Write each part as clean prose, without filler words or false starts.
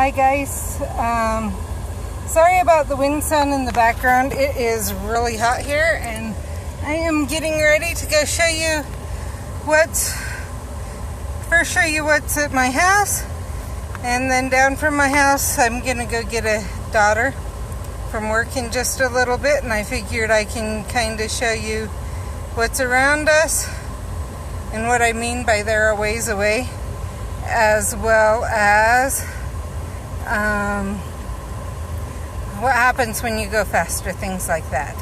Hi guys, sorry about the wind sound in the background. It is really hot here and I am getting ready to go show you what's at my house, and then down from my house I'm gonna go get a daughter from work in just a little bit, and I figured I can kind of show you what's around us and what I mean by they're a ways away, as well as what happens when you go faster, things like that.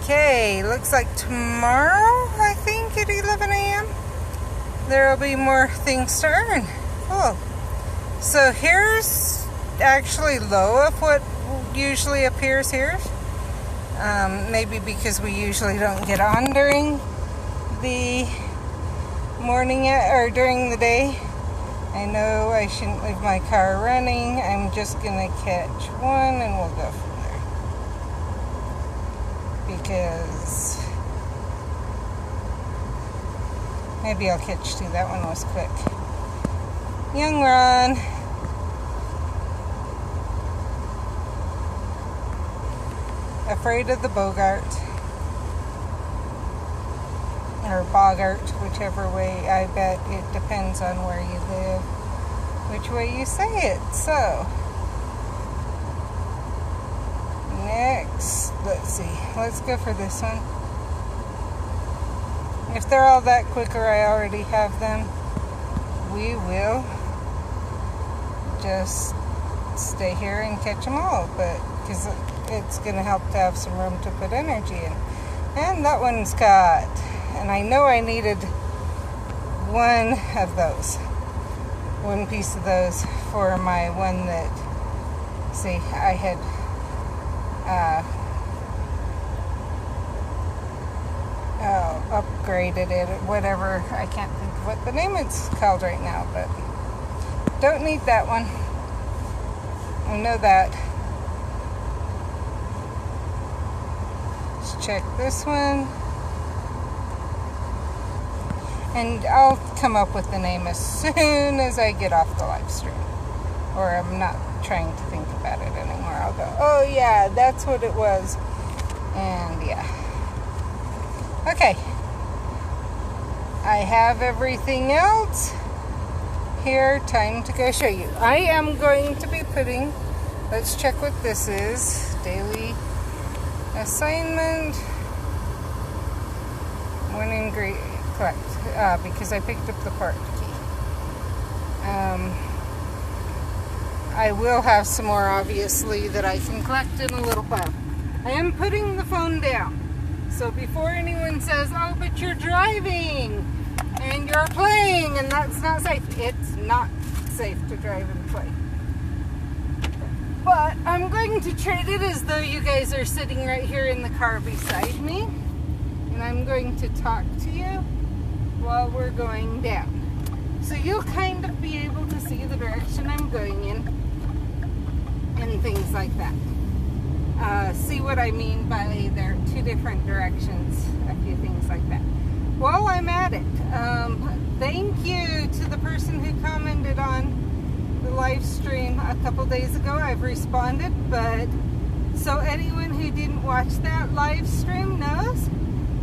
Okay, looks like tomorrow, I think at 11 a.m. there will be more things to earn. Cool. So here's actually low of what usually appears here. Maybe because we usually don't get on during the morning or during the day. I know I shouldn't leave my car running. I'm just gonna catch one and we'll go from there. Because maybe I'll catch two. That one was quick. Young Ron. Afraid of the Bogart. Or Bogart, whichever way. I bet it depends on where you live, which way you say it. So, next, let's see. Let's go for this one. If they're all that quick or I already have them, we will just stay here and catch them all, but because it's going to help to have some room to put energy in. And that one's caught. And I know I needed one of those, one piece of those for my one that, see, I had upgraded it, whatever. I can't think of what the name is called right now, but don't need that one. I know that. Let's check this one. And I'll come up with the name as soon as I get off the live stream. Or I'm not trying to think about it anymore. I'll go, oh yeah, that's what it was. And yeah. Okay. I have everything else here. Time to go show you. I am going to be putting, let's check what this is. Daily assignment. One ingredient. Correct. Because I picked up the part key. I will have some more, obviously, that I can collect in a little while. I am putting the phone down. So before anyone says, oh, but you're driving and you're playing and that's not safe. It's not safe to drive and play. But I'm going to treat it as though you guys are sitting right here in the car beside me. And I'm going to talk to you while we're going down. So you'll kind of be able to see the direction I'm going in and things like that. See what I mean by there are two different directions, a few things like that. While I'm at it, thank you to the person who commented on the live stream a couple days ago. I've responded, but so anyone who didn't watch that live stream knows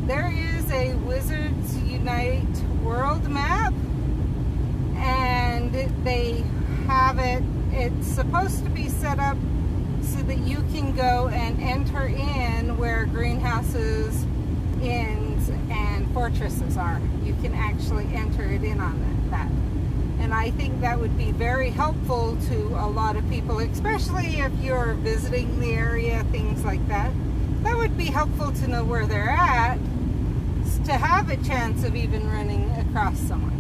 there is a Wizards Unite world map, and they have it's supposed to be set up so that you can go and enter in where greenhouses, inns, and fortresses are. You can actually enter it in on that. And I think that would be very helpful to a lot of people, especially if you're visiting the area, things like that. That would be helpful to know where they're at, to have a chance of even running across someone.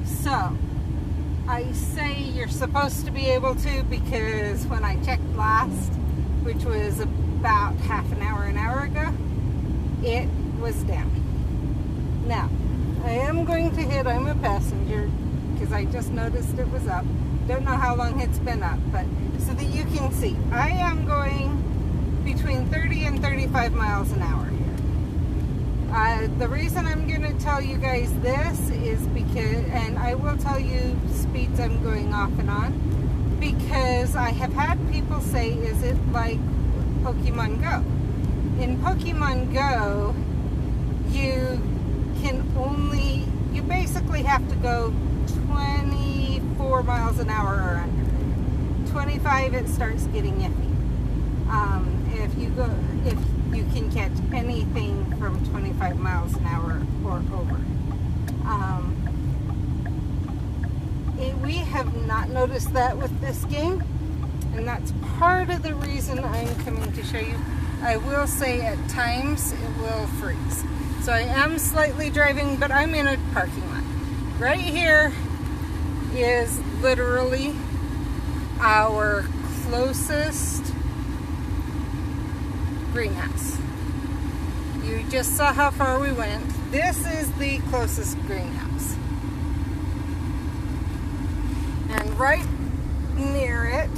So, I say you're supposed to be able to, because when I checked last, which was about half an hour ago, it was down. Now, I am going to hit I'm a passenger, because I just noticed it was up. Don't know how long it's been up, but so that you can see. I am going between 30 and 35 miles an hour here. The reason I'm going to tell you guys this is because, and I will tell you speeds I'm going off and on, because I have had people say, is it like Pokemon Go? In Pokemon Go, you basically have to go 24 miles an hour or under. 25, it starts getting iffy. If you can catch anything from 25 miles an hour or over. We have not noticed that with this game, and that's part of the reason I'm coming to show you. I will say at times it will freeze. So I am slightly driving, but I'm in a parking lot. Right here is literally our closest greenhouse. You just saw how far we went. This is the closest greenhouse. And right near it,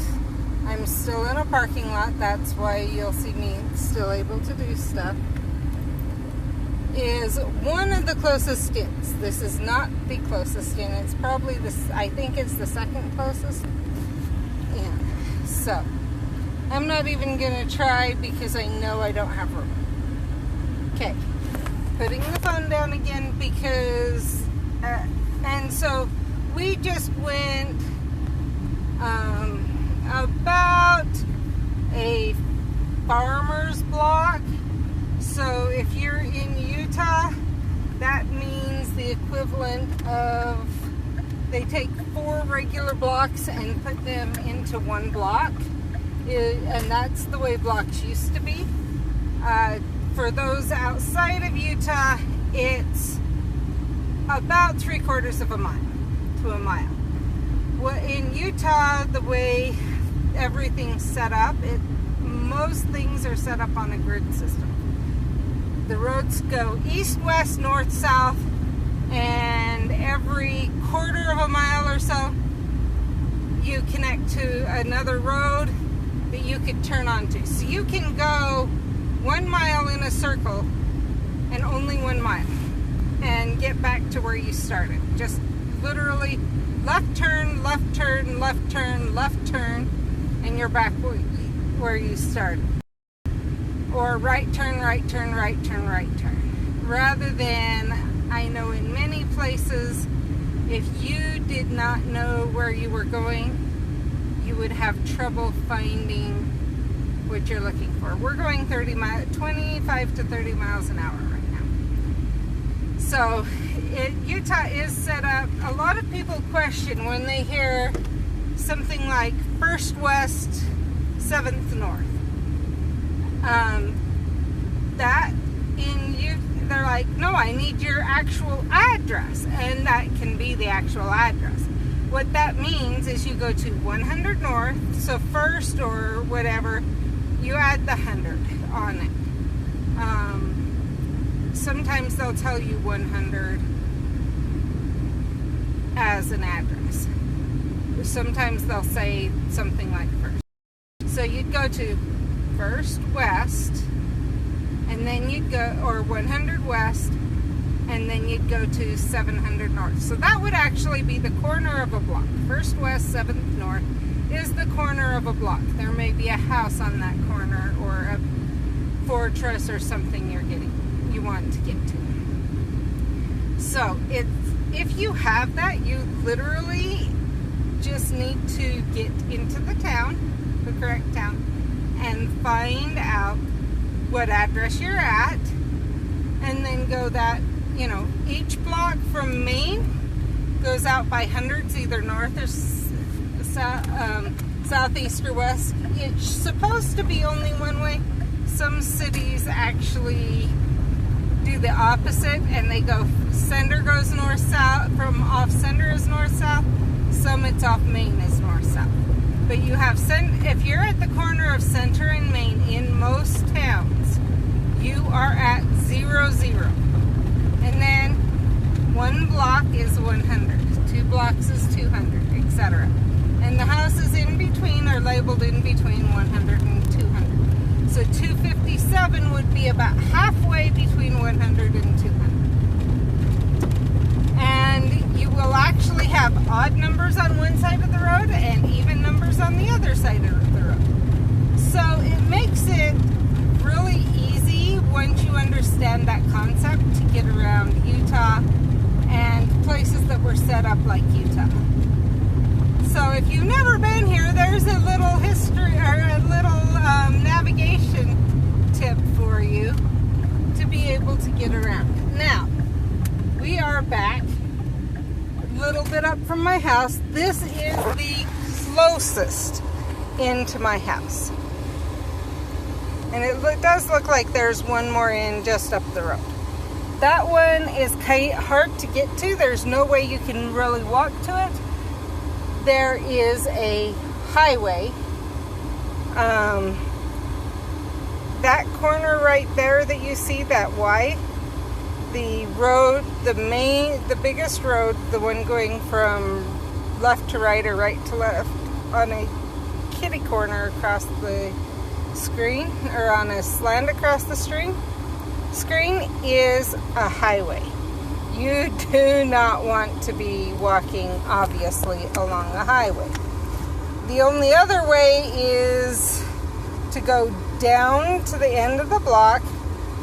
I'm still in a parking lot, that's why you'll see me still able to do stuff, is one of the closest inns. This is not the closest inn, it's probably I think it's the second closest inn. So, I'm not even going to try because I know I don't have room. Okay, putting the phone down again because, and so we just went about a farmer's block. So if you're in Utah, that means the equivalent of, they take 4 regular blocks and put them into one block. And that's the way blocks used to be. For those outside of Utah, it's about 3/4 of a mile to a mile. Well, in Utah, the way everything's set up, most things are set up on a grid system. The roads go east, west, north, south, and every 1/4 of a mile or so, you connect to another road that you could turn onto. So you can go 1 mile in a circle and only 1 mile and get back to where you started. Just literally left turn, left turn, left turn, left turn, and you're back where you started. Or right turn, right turn, right turn, right turn. Rather than, I know in many places, if you did not know where you were going, you would have trouble finding what you're looking for. We're going 25 to 30 miles an hour right now. So Utah is set up. A lot of people question when they hear something like 1st West, 7th North. They're like, no, I need your actual address, and that can be the actual address. What that means is you go to 100 North, so first or whatever, you add the 100 on it. Sometimes they'll tell you 100 as an address. Sometimes they'll say something like first. So you'd go to 1st West, and then you'd go, or 100 West, and then you'd go to 700 North. So that would actually be the corner of a block. 1st West, 7th North is the corner of a block. There may be a house on that corner or a fortress or something you want to get to. So if you have that, you literally just need to get into the town, the correct town, and find out what address you're at, and then go that, each block from Main goes out by hundreds, either north or southeast or west. It's supposed to be only one way. Some cities actually do the opposite, and they go, center goes north-south, from off-center is north-south, some it's off Main is north-south. But you have, if you're at the corner of Center and Main in most towns, you are at 0, 0. And then 1 block is 100, 2 blocks is 200, etc. And the houses in between are labeled in between 100 and 200. So 250 57 would be about halfway between 100 and 200. And you will actually have odd numbers on one side of the road and even numbers on the other side of the road. So it makes it really easy once you understand that concept to get around Utah and places that were set up like Utah. So if you've never been here, there's a little history or a little navigation tip for you to be able to get around. Now, we are back a little bit up from my house. This is the closest into my house. And it does look like there's one more in just up the road. That one is kind of hard to get to. There's no way you can really walk to it. There is a highway. That corner right there that you see, that Y, the road, the biggest road, the one going from left to right or right to left on a kitty corner across the screen, or on a slant across the screen is a highway. You do not want to be walking, obviously, along a highway. The only other way is to go down to the end of the block,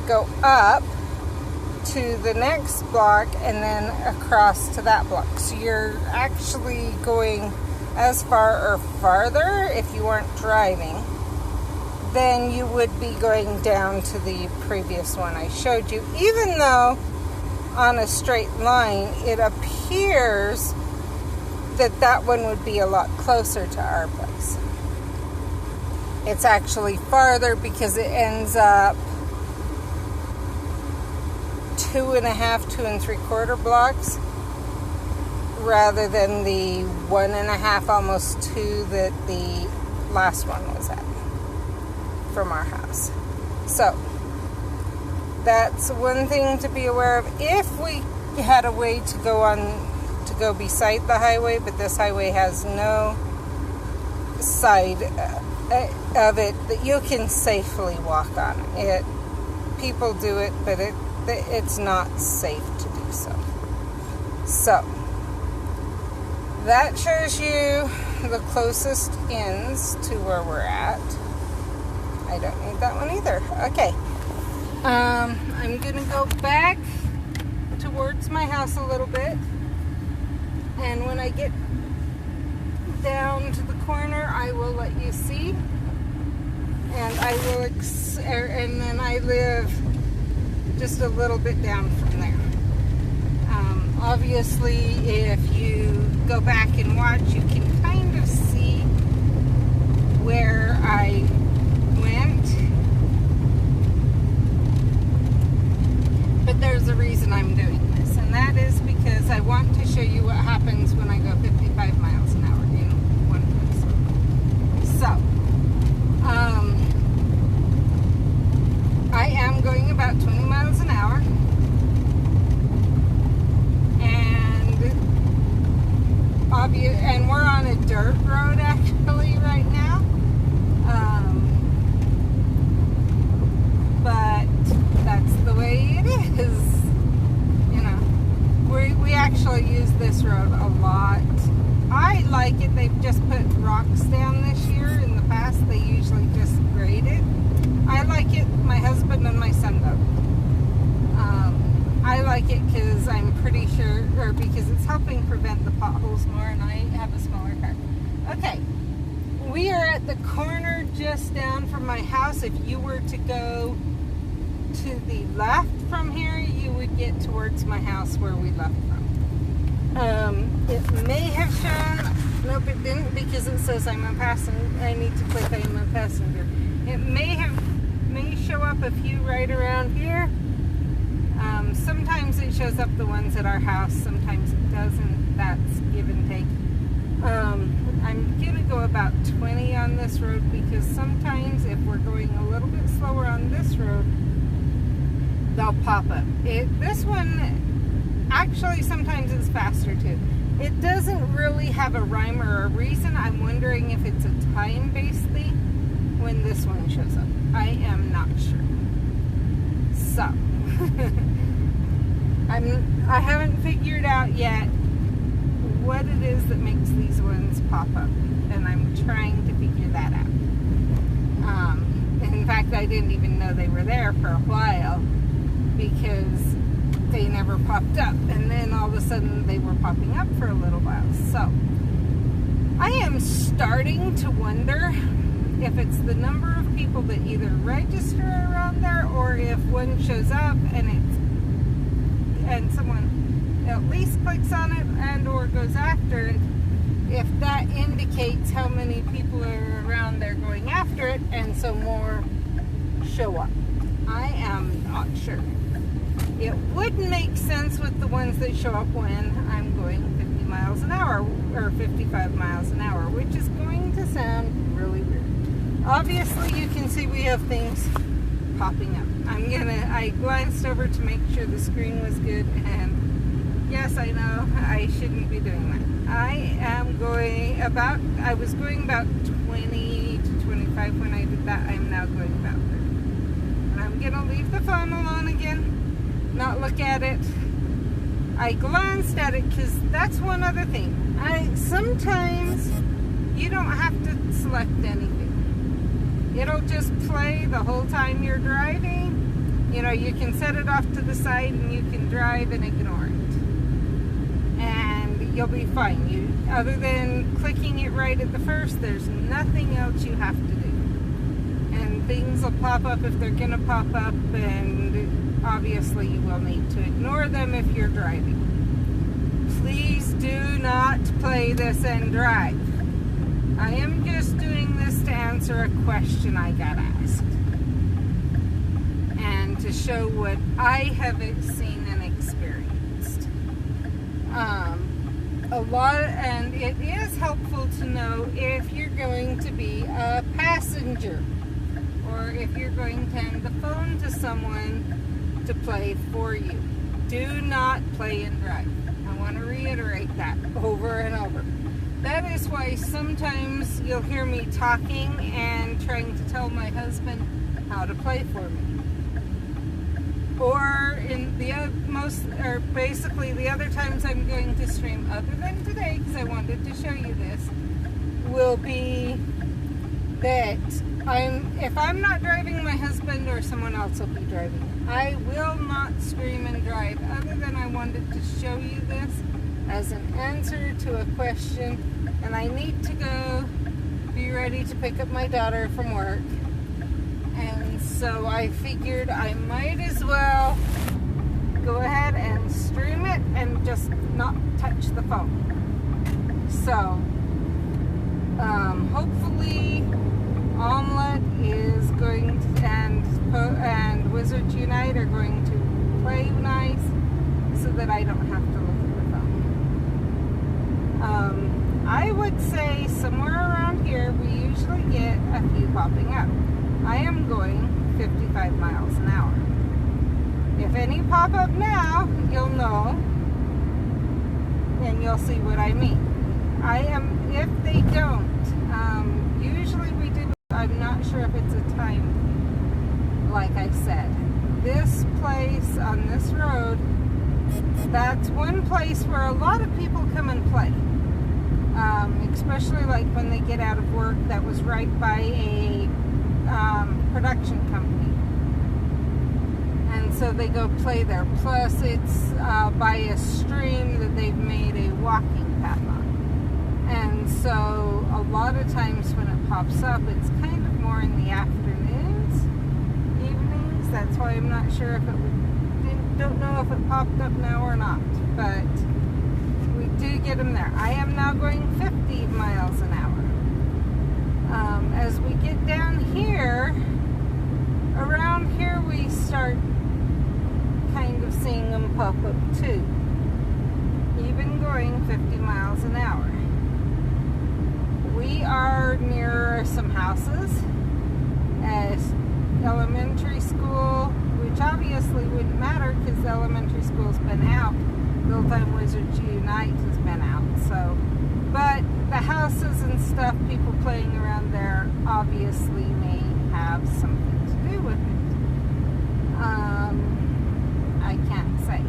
go up to the next block, and then across to that block. So you're actually going as far or farther, if you weren't driving, than you would be going down to the previous one I showed you. Even though on a straight line, it appears that that one would be a lot closer to our place. It's actually farther because it ends up 2.5, 2 3/4 blocks rather than the 1.5, almost 2 that the last one was at from our house. So that's one thing to be aware of. If we had a way to go beside the highway, but this highway has no side of it that you can safely walk on. People do it, but it's not safe to do so. So that shows you the closest ends to where we're at. I don't need that one either. Okay. I'm going to go back towards my house a little bit. And when I get down to the corner, I will let you see. And I will, and then I live just a little bit down from there. Obviously, if you go back and watch, you can kind of see where I went. But there's a reason I'm doing this, and that is because I want to show you what happens when I go 55 miles an hour in one place. So, I am going about 20 miles an hour, and we're on a dirt road actually right now. But that's the way it is. You know, we actually use this road a lot. I like it. They've just put rocks down this year. In the past, they usually just grade it. I like it. My husband and my son don't. I like it because I'm pretty sure, or because it's helping prevent the potholes more, and I have a smaller car. Okay, we are at the corner just down from my house. If you were to go to the left from here, you would get towards my house where we left from. It may have shown, nope, it didn't, because it says I'm a passenger. I need to click I'm a passenger. It may show up a few right around here. Sometimes it shows up the ones at our house, sometimes it doesn't. That's give and take. I'm going to go about 20 on this road because sometimes if we're going a little bit slower on this road, they'll pop up. This one, actually sometimes it's faster too. It doesn't really have a rhyme or a reason. I'm wondering if it's a time-based thing. when this one shows up. I am not sure. So, I haven't figured out yet what it is that makes these ones pop up, and I'm trying to figure that out. In fact, I didn't even know they were there for a while because they never popped up, and then all of a sudden they were popping up for a little while. So I am starting to wonder if it's the number of people that either register around there, or if one shows up and someone at least clicks on it and or goes after it, if that indicates how many people are around there going after it, and so more show up. I am not sure. It would make sense with the ones that show up when I'm going 50 miles an hour or 55 miles an hour, which is going to sound really weird. Obviously, you can see we have things popping up. I glanced over to make sure the screen was good, and yes, I know I shouldn't be doing that. I was going about 20 to 25 when I did that. I'm now going about 30. And I'm going to leave the phone alone again, not look at it. I glanced at it because that's one other thing. Sometimes you don't have to select anything. It'll just play the whole time you're driving. You know, you can set it off to the side and you can drive and ignore it. And you'll be fine. Other than clicking it right at the first, there's nothing else you have to do. And things will pop up if they're going to pop up, and obviously you will need to ignore them if you're driving. Please do not play this and drive. I am just doing this to answer a question I got asked, and to show what I have seen and experienced. And it is helpful to know if you're going to be a passenger, or if you're going to hand the phone to someone to play for you. Do not play and drive. I want to reiterate that over and over. That is why sometimes you'll hear me talking and trying to tell my husband how to play for me. Or basically the other times I'm going to stream, other than today, because I wanted to show you this, will be that if I'm not driving, my husband or someone else will be driving. I will not stream and drive, other than I wanted to show you this as an answer to a question, and I need to go be ready to pick up my daughter from work. And so I figured I might as well go ahead and stream it and just not touch the phone. So hopefully Omlet is going to, and Wizards Unite are going to play nice, so that I don't have to look at the phone. I would say somewhere around here we usually get a few popping up. I am going 55 miles an hour. If any pop up now, you'll know, and you'll see what I mean. If they don't, usually we do, I'm not sure if it's a time, like I said. This place on this road, that's one place where a lot of people come and play. Especially like when they get out of work. That was right by a production company. And so they go play there. Plus it's by a stream that they've made a walking path on. And so a lot of times when it pops up, it's kind of more in the afternoons, evenings. That's why I'm not sure if don't know if it popped up now or not. But we do get them there. I am now going 50 miles an hour. As we get down here, around here we start kind of seeing them pop up too. Even going 50 miles an hour. We are near some houses, as elementary school, which obviously wouldn't matter because elementary school's been out. Full-Time Wizards Unite has been out. So, but the houses and stuff, people playing around there obviously may have something to do with it. I can't say.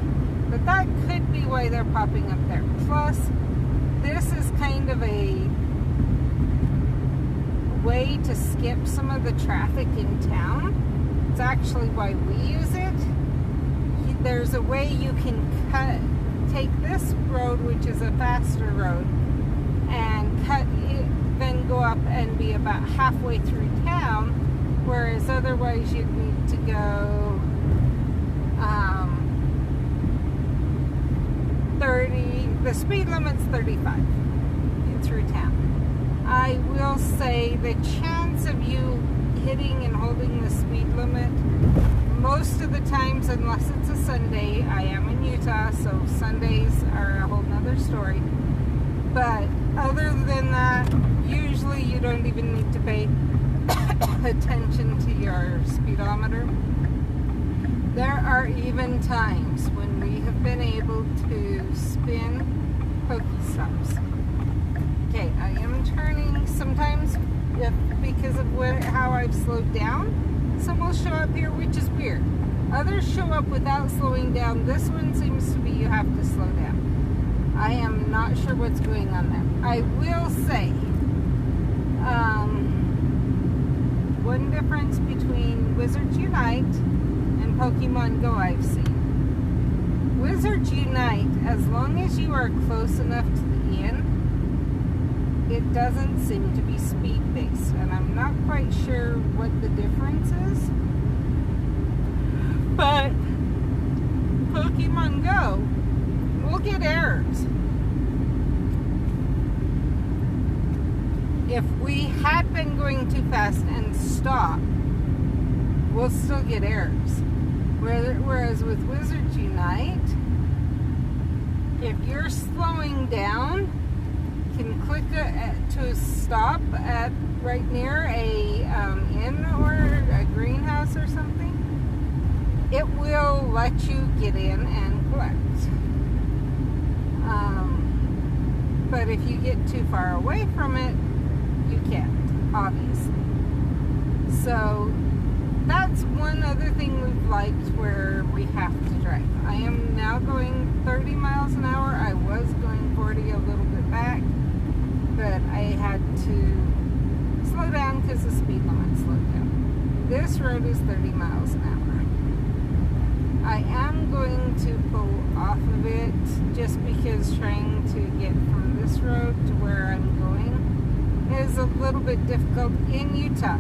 But that could be why they're popping up there. Plus, this is kind of a way to skip some of the traffic in town. It's actually why we use it. There's a way you can take this road, which is a faster road, and cut it, then go up and be about halfway through town, whereas otherwise you'd need to go 30, the speed limit's 35 through town. I will say the chance of you hitting and holding the speed limit, most of the times, unless it's a Sunday, I am in Utah, so Sundays are a whole nother story. But other than that, usually you don't even need to pay attention to your speedometer. There are even times when we have been able to spin Pokestops. Okay, I am turning sometimes because of how I've slowed down. Some will show up here, which is weird. Others show up without slowing down. This one seems to be you have to slow down. I am not sure what's going on there. I will say, one difference between Wizards Unite and Pokemon Go I've seen. Wizards Unite, as long as you are close enough to the end, it doesn't seem to be speed-based, and I'm not quite sure what the difference is. But Pokemon Go will get errors. If we had been going too fast and stopped, we'll still get errors. Whereas with Wizards Unite, if you're slowing down, can click to stop at right near a inn or a greenhouse or something, it will let you get in and collect. But if you get too far away from it, you can't, obviously. So that's one other thing we've liked where we have to drive. I am now going 30 miles an hour. I was going 40 a little bit back, but I had to slow down because the speed limit slowed down. This road is 30 miles an hour. I am going to pull off of it just because trying to get from this road to where I'm going is a little bit difficult in Utah.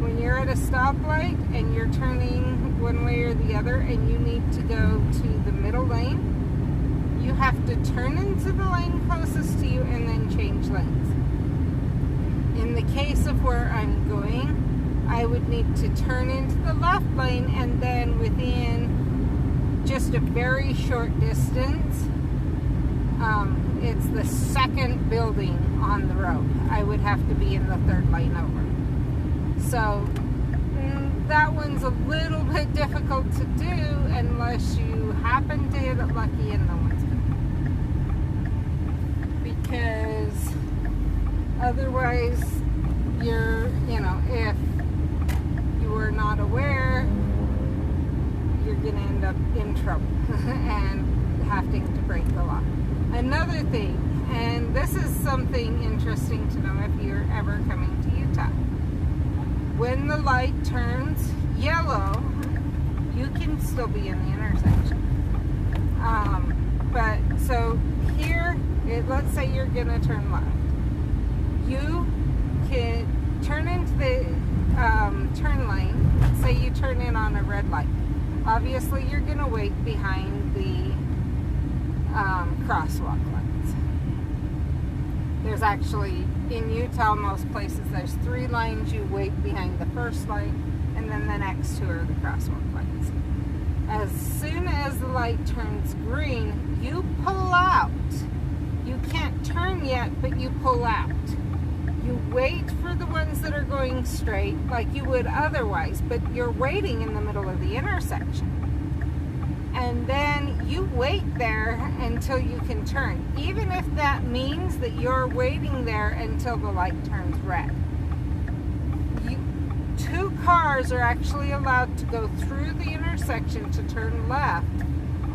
When you're at a stoplight and you're turning one way or the other and you need to go to the middle lane, you have to turn into the lane closest to you and then change lanes. In the case of where I'm going, I would need to turn into the left lane, and then within just a very short distance, it's the second building on the road. I would have to be in the third lane over. So that one's a little bit difficult to do unless you happen to hit it lucky and no one's going. Because otherwise, if you are not aware, you're going to end up in trouble and having to break the law. Another thing, and this is something interesting to know if you're ever coming to Utah. When the light turns yellow, you can still be in the intersection. But so here, let's say you're going to turn left. You can turn into the turn lane. Say you turn in on a red light. Obviously, you're going to wait behind the crosswalk lights. There's actually, in Utah, most places, there's 3 lines. You wait behind the first light, and then the next 2 are the crosswalk lights. As soon as the light turns green, you pull out. You can't turn yet, but you pull out. You wait for the ones that are going straight like you would otherwise, but you're waiting in the middle of the intersection. and then you wait there until you can turn, even if that means that you're waiting there until the light turns red. Two cars are actually allowed to go through the intersection to turn left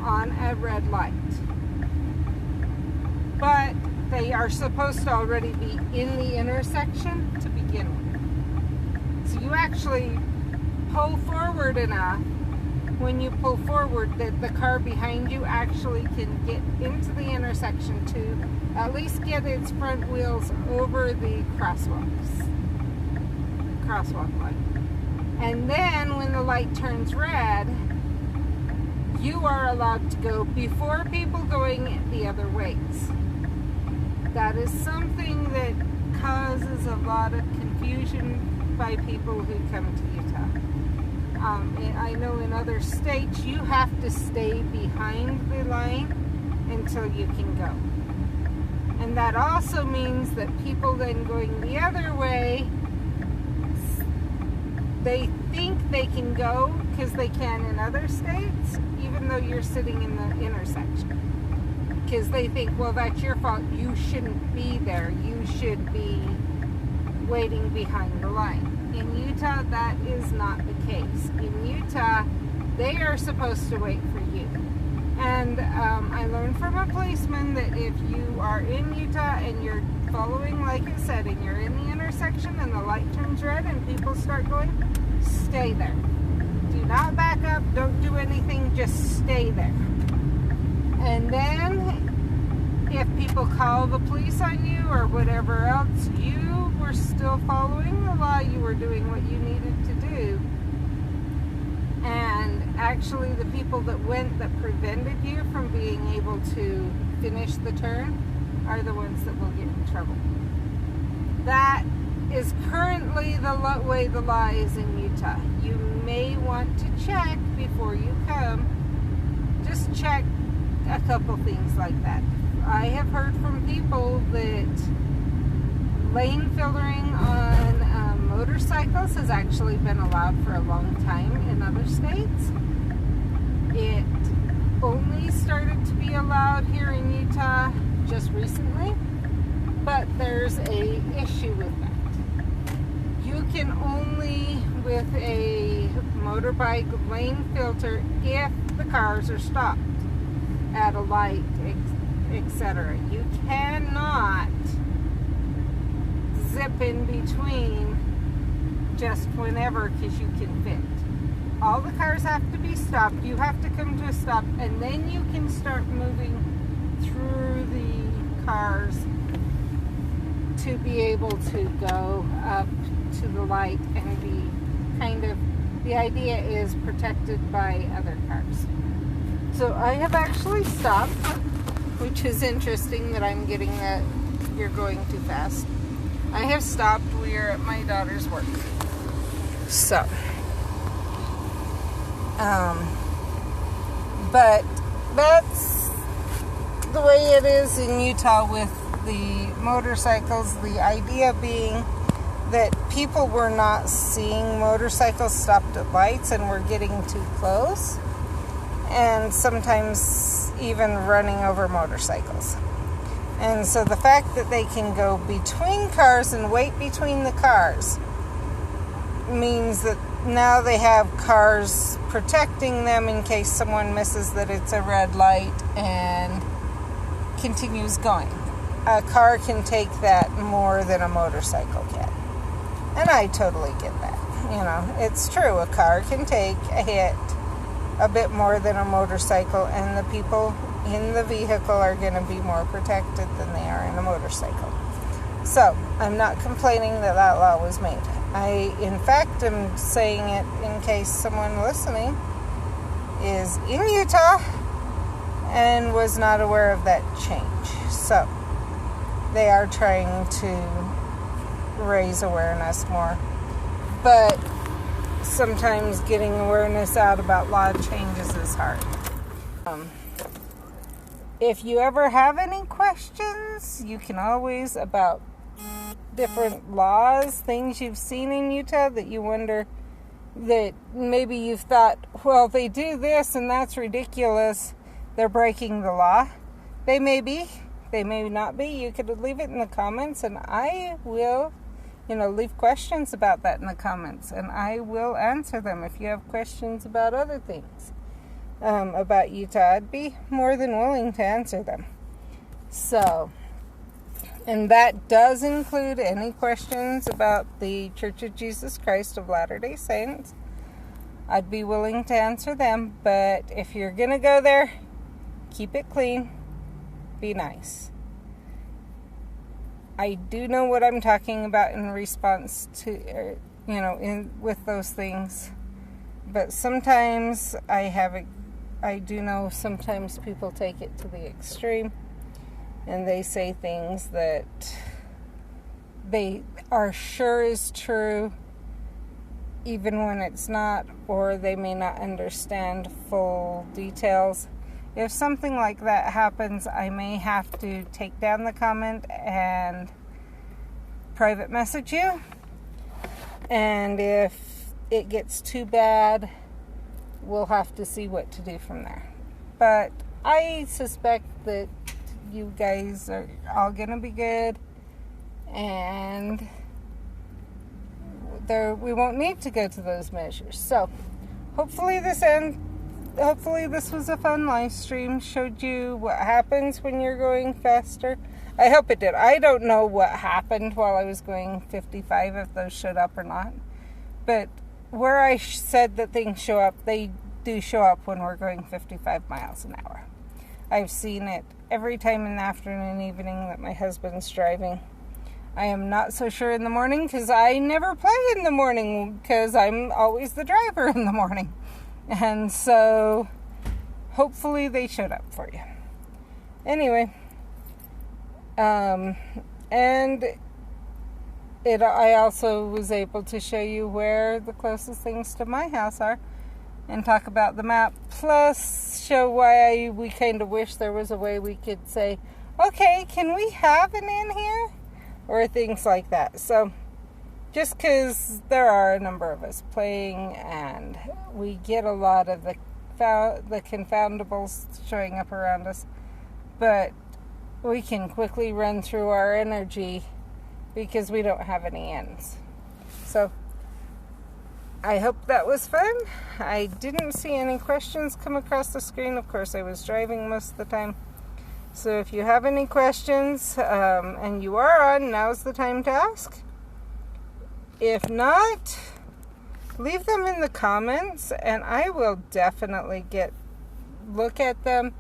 on a red light. But they are supposed to already be in the intersection to begin with. So you actually pull forward enough when you pull forward that the car behind you actually can get into the intersection to at least get its front wheels over the crosswalk light. And then when the light turns red, you are allowed to go before people going the other ways. That is something that causes a lot of confusion by people who come to Utah. I know in other states you have to stay behind the line until you can go. And that also means that people then going the other way, they think they can go because they can in other states, even though you're sitting in the intersection. Because they think, well, that's your fault. You shouldn't be there. You should be waiting behind the line. In Utah, that is not the case. In Utah, they are supposed to wait for you. And I learned from a policeman that if you are in Utah and you're following, like it said, and you're in the intersection and the light turns red and people start going, stay there. Do not back up. Don't do anything. Just stay there. And then if people call the police on you or whatever else, you were still following the law. You were doing what you needed to do. And actually the people that prevented you from being able to finish the turn are the ones that will get in trouble. That is currently the way the law is in Utah. You may want to check before you come. Just check a couple things like that. I have heard from people that lane filtering on motorcycles has actually been allowed for a long time in other states. It only started to be allowed here in Utah just recently, but there's a issue with that. You can only, with a motorbike, lane filter if the cars are stopped at a light, etc. You cannot zip in between just whenever because you can fit. All the cars have to be stopped. You have to come to a stop, and then you can start moving through the cars to be able to go up to the light and be kind of, the idea is protected by other cars. So I have actually stopped, which is interesting that I'm getting that you're going too fast. I have stopped. We are at my daughter's work. So, but that's the way it is in Utah with the motorcycles. The idea being that people were not seeing motorcycles stopped at lights and were getting too close, and sometimes even running over motorcycles. And so the fact that they can go between cars and wait between the cars means that now they have cars protecting them in case someone misses that it's a red light and continues going. A car can take that more than a motorcycle can. And I totally get that. You know, it's true. A car can take a hit a bit more than a motorcycle, and the people in the vehicle are going to be more protected than they are in a motorcycle. So, I'm not complaining that that law was made. I, in fact, am saying it in case someone listening is in Utah and was not aware of that change. So, they are trying to raise awareness more. But sometimes getting awareness out about law changes is hard. If you ever have any questions, you can always, about different laws, things you've seen in Utah that you wonder that maybe you've thought, well, they do this and that's ridiculous, they're breaking the law. They may be, they may not be. You could leave it in the comments, and I will, leave questions about that in the comments, and I will answer them. If you have questions about other things about Utah, I'd be more than willing to answer them. So, and that does include any questions about the Church of Jesus Christ of Latter-day Saints. I'd be willing to answer them, but if you're going to go there, keep it clean, be nice. I do know what I'm talking about in response to, with those things, but sometimes I do know sometimes people take it to the extreme. And they say things that they are sure is true, even when it's not, or they may not understand full details. If something like that happens, I may have to take down the comment and private message you. And if it gets too bad, we'll have to see what to do from there. But I suspect that you guys are all gonna be good, and we won't need to go to those measures. So hopefully this was a fun live stream, showed you what happens when you're going faster. I hope it did. I don't know what happened while I was going 55, if those showed up or not, but where I said that things show up, they do show up when we're going 55 miles an hour. I've seen it every time in the afternoon and evening that my husband's driving. I am not so sure in the morning, because I never play in the morning, because I'm always the driver in the morning. And so hopefully they showed up for you. Anyway, I also was able to show you where the closest things to my house are, and talk about the map, plus show why we kind of wish there was a way we could say, okay, can we have an inn here? Or things like that. So, just because there are a number of us playing, and we get a lot of the confoundables showing up around us, but we can quickly run through our energy because we don't have any ends. So, I hope that was fun. I didn't see any questions come across the screen. Of course, I was driving most of the time. So if you have any questions, and you are on, now's the time to ask. If not, leave them in the comments, and I will definitely look at them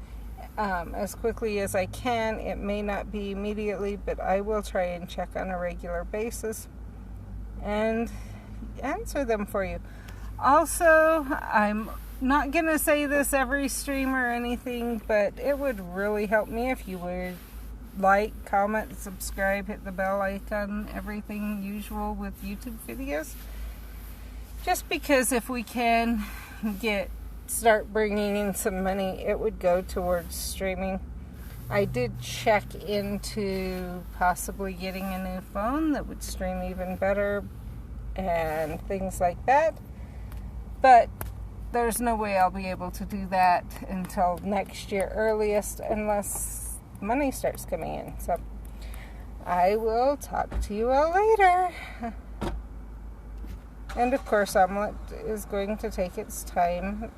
as quickly as I can. It may not be immediately, but I will try and check on a regular basis and answer them for you. Also, I'm not going to say this every stream or anything, but it would really help me if you would like, comment, subscribe, hit the bell icon, everything usual with YouTube videos. Just because if we can start bringing in some money, it would go towards streaming. I did check into possibly getting a new phone that would stream even better and things like that, but there's no way I'll be able to do that until next year earliest, unless money starts coming in. So I will talk to you all later. And of course, Omlet is going to take its time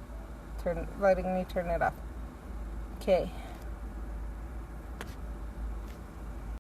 letting me turn it off. Okay.